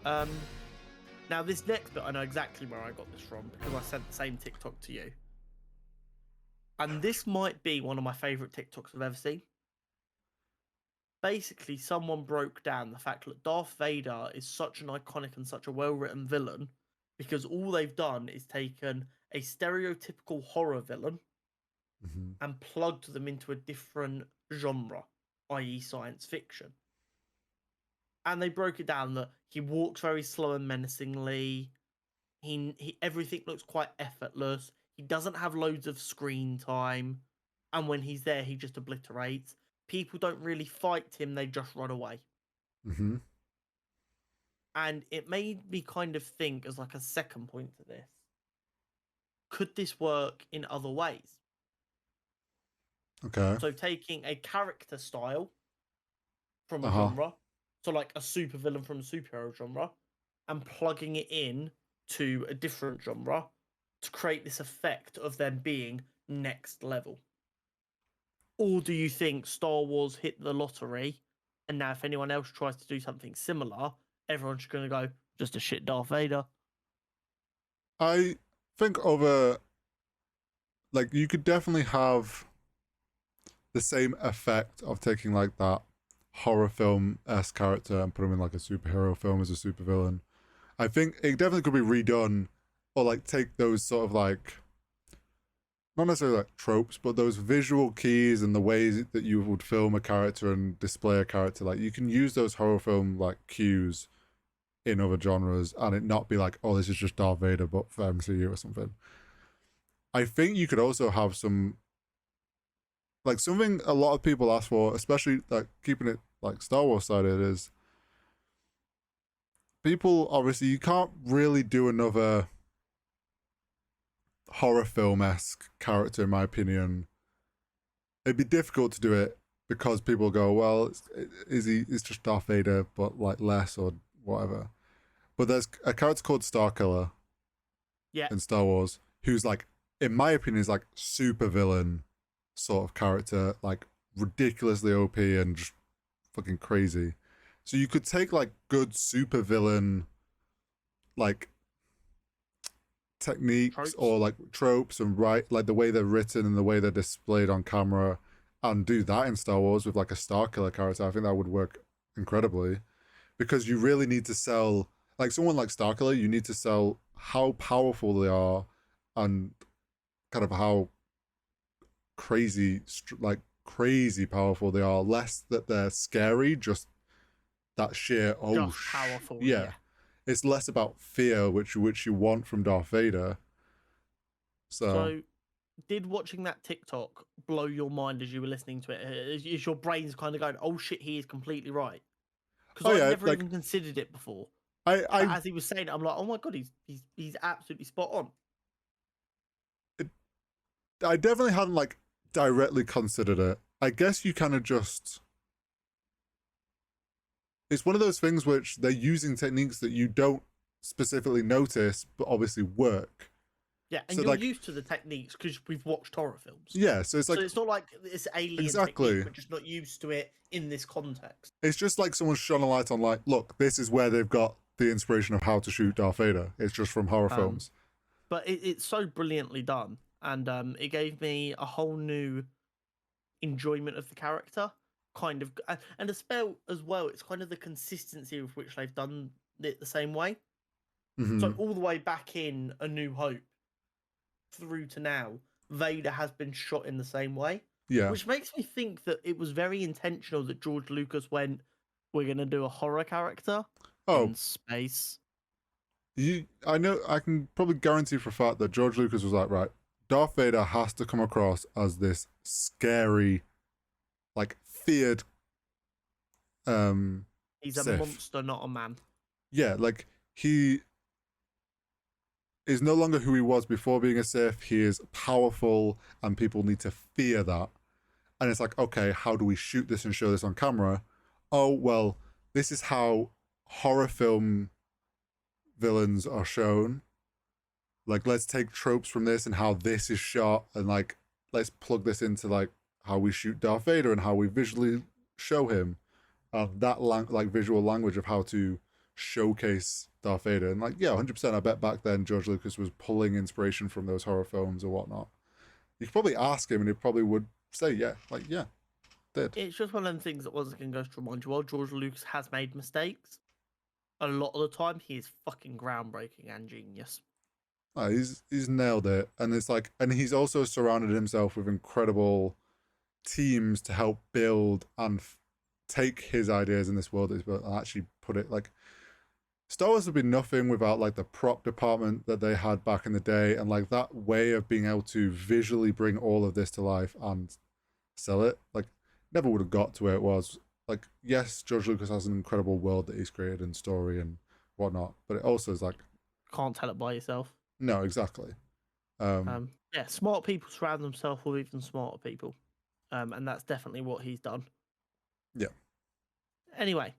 Um, Now this next bit, I know exactly where I got this from because I sent the same TikTok to you. And this might be one of my favorite TikToks I've ever seen. Basically, someone broke down the fact that Darth Vader is such an iconic and such a well-written villain because all they've done is taken a stereotypical horror villain Mm-hmm. and plugged them into a different genre, i.e., science fiction. And they broke it down that he walks very slow and menacingly. He everything looks quite effortless. He doesn't have loads of screen time, and when he's there, he just obliterates. People don't really fight him; they just run away. Mm-hmm. And it made me kind of think, as like a second point to this, could this work in other ways? Okay. So taking a character style from a Uh-huh. genre, so like a supervillain from a superhero genre, and plugging it in to a different genre to create this effect of them being next level. Or do you think Star Wars hit the lottery, and now if anyone else tries to do something similar, everyone's just going to go, just a shit Darth Vader? I think over, like, you could definitely have the same effect of taking like that horror film-esque character and put him in like a superhero film as a supervillain. I think it definitely could be redone, or like take those sort of like, not necessarily like tropes, but those visual keys and the ways that you would film a character and display a character. Like you can use those horror film like cues in other genres and it not be like, oh, this is just Darth Vader but for MCU or something. I think you could also have some, like, something a lot of people ask for, especially like keeping it like Star Wars sided, is people obviously you can't really do another horror film esque character in my opinion. It'd be difficult to do it because people go, well, it's just Darth Vader but like less or whatever. But there's a character called Starkiller Yeah. in Star Wars who's like, in my opinion, is like super villain sort of character, like ridiculously OP and just fucking crazy. So you could take like good super villain like techniques Tropes? or like tropes and write like the way they're written and the way they're displayed on camera and do that in Star Wars with like a Starkiller character. I think that would work incredibly because you really need to sell, like someone like Starkiller, you need to sell how powerful they are and kind of how crazy, like crazy powerful they are. Less that they're scary, just that sheer Just powerful, yeah. yeah. It's less about fear, which you want from Darth Vader. So So, did watching that TikTok blow your mind as you were listening to it? Is your brain's kind of going, oh shit, he is completely right? Because oh I'd yeah, never like even considered it before. I But I as he was saying it, I'm like, oh my god, he's absolutely spot on. I definitely hadn't like directly considered it. I guess you kind of just, it's one of those things which they're using techniques that you don't specifically notice, but obviously work. Yeah, and So you're like, used to the techniques because we've watched horror films. yeah, so it's So like it's not like it's alien technique. exactly. We're just not used to it in this context. It's just like someone's shone a light on like, look, this is where they've got the inspiration of how to shoot Darth Vader. It's just from horror Um, films. but it's so brilliantly done, and it gave me a whole new enjoyment of the character. Kind of, and a spell as well. It's kind of the consistency with which they've done it the same way. So Mm-hmm. all the way back in A New Hope through to now, Vader has been shot in the same way, Yeah. which makes me think that it was very intentional that George Lucas went, "We're going to do a horror character Oh, in space." I know. I can probably guarantee for a fact that George Lucas was like, right, Darth Vader has to come across as this scary, like feared, He's a Sith. monster, not a man. Yeah, like he is no longer who he was before being a Sith. He is powerful, and people need to fear that. And it's like, okay, how do we shoot this and show this on camera? Oh, well, this is how horror film villains are shown. Like, let's take tropes from this and how this is shot, and like, let's plug this into like how we shoot Darth Vader and how we visually show him. That like visual language of how to showcase Darth Vader. And like, yeah, 100%. I bet back then George Lucas was pulling inspiration from those horror films or whatnot. You could probably ask him, and he probably would say, yeah, like, yeah, did. It's just one of them things that once again goes to remind you, while George Lucas has made mistakes, a lot of the time he is fucking groundbreaking and genius. Oh, he's nailed it, and it's like, and he's also surrounded himself with incredible teams to help build and take his ideas in this world that he's built and actually put it like. Star Wars would be nothing without like the prop department that they had back in the day, and like that way of being able to visually bring all of this to life and sell it. Like, never would have got to where it was. Like, yes, George Lucas has an incredible world that he's created and story and whatnot, but it also is like, Can't tell it by yourself. no, exactly. Yeah, smart people surround themselves with even smarter people. And that's definitely what he's done. Yeah. Anyway,